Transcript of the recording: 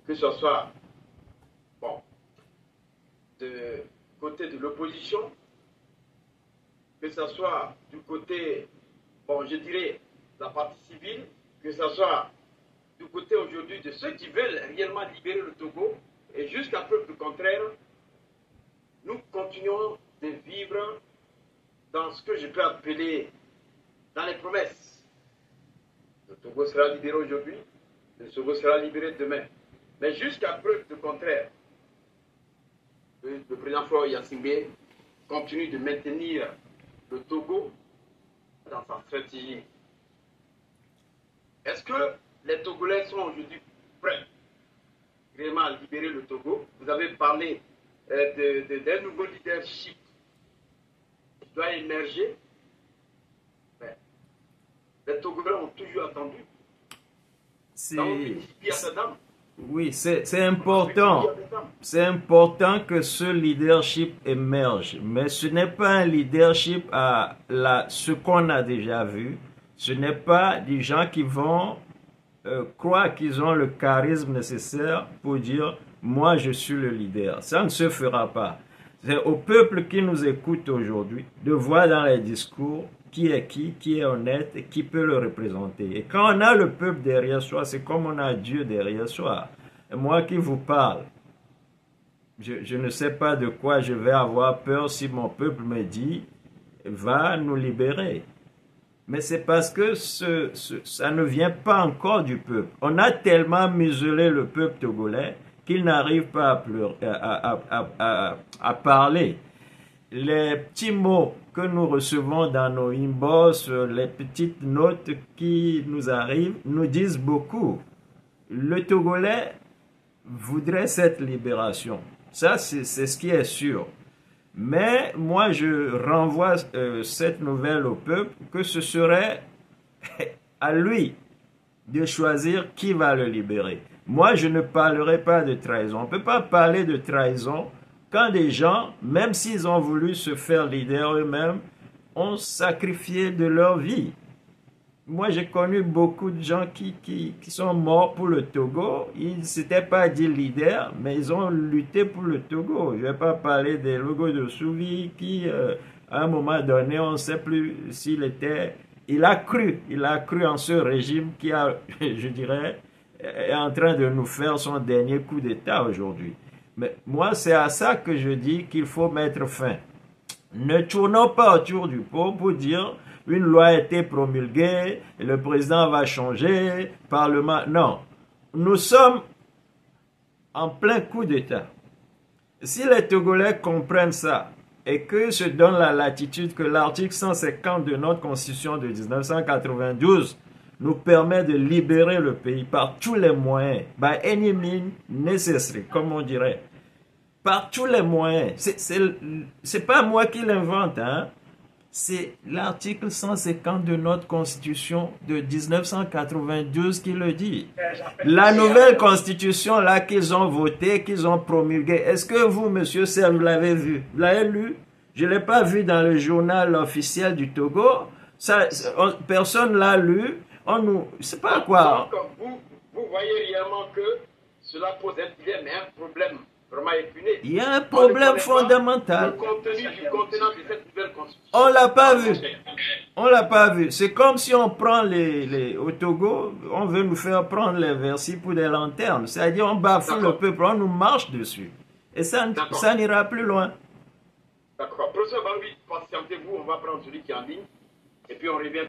que ce soit bon, du côté de l'opposition, que ce soit du côté, bon, je dirais, de la partie civile, que ce soit du côté aujourd'hui de ceux qui veulent réellement libérer le Togo, et jusqu'à preuve du contraire, nous continuons de vivre dans ce que je peux appeler dans les promesses. Le Togo sera libéré aujourd'hui, le Togo sera libéré demain. Mais jusqu'à preuve du contraire, le président Faure Gnassingbé continue de maintenir le Togo dans sa stratégie. Est-ce que les Togolais sont aujourd'hui prêts vraiment à libérer le Togo? Vous avez parlé d'un nouveau leadership qui doit émerger. Mais les Togolais ont toujours attendu. Oui, c'est important. C'est important que ce leadership émerge. Mais ce n'est pas un leadership à ce qu'on a déjà vu. Ce n'est pas des gens qui vont croire qu'ils ont le charisme nécessaire pour dire « moi je suis le leader ». Ça ne se fera pas. C'est au peuple qui nous écoute aujourd'hui de voir dans les discours qui est honnête et qui peut le représenter. Et quand on a le peuple derrière soi, c'est comme on a Dieu derrière soi. Et moi qui vous parle, je ne sais pas de quoi je vais avoir peur si mon peuple me dit « va nous libérer ». Mais c'est parce que ça ne vient pas encore du peuple. On a tellement muselé le peuple togolais qu'il n'arrive pas à parler. Les petits mots que nous recevons dans nos inbox, les petites notes qui nous arrivent, nous disent beaucoup. Le Togolais voudrait cette libération. Ça, c'est ce qui est sûr. Mais moi, je renvoie cette nouvelle au peuple que ce serait à lui de choisir qui va le libérer. Moi, je ne parlerai pas de trahison. On ne peut pas parler de trahison quand des gens, même s'ils ont voulu se faire leader eux-mêmes, ont sacrifié de leur vie. Moi, j'ai connu beaucoup de gens qui sont morts pour le Togo. Ils ne s'étaient pas dit leader, mais ils ont lutté pour le Togo. Je ne vais pas parler des logos de Souvi qui, à un moment donné, on ne sait plus s'il était... Il a cru en ce régime qui a, je dirais, est en train de nous faire son dernier coup d'État aujourd'hui. Mais moi, c'est à ça que je dis qu'il faut mettre fin. Ne tournons pas autour du pot pour dire une loi a été promulguée, et le président va changer, parlement. Non, nous sommes en plein coup d'État. Si les Togolais comprennent ça et que se donne la latitude que l'article 150 de notre constitution de 1992 nous permet de libérer le pays par tous les moyens, by any means necessary, comme on dirait. Par tous les moyens. C'est pas moi qui l'invente, hein. C'est l'article 150 de notre constitution de 1992 qui le dit. La nouvelle constitution là qu'ils ont votée, qu'ils ont promulguée, est-ce que vous, monsieur Serre, vous l'avez vu? Vous l'avez lu? Je ne l'ai pas vu dans le journal officiel du Togo. Personne ne l'a lu. C'est pas quoi. Donc, vous voyez réellement que cela pose un dilemme, un problème vraiment épineux. Il y a un problème fondamental. Le contenu du contenant de cette nouvelle constitution. On l'a pas vu. On l'a pas vu. C'est comme si on prend au Togo, on veut nous faire prendre les versets pour des lanternes. C'est-à-dire on bafoue le peuple, on nous marche dessus. Et ça n'ira plus loin. D'accord. Professeur Balobi, patientez-vous, on va prendre celui qui est en ligne. Et puis on revient.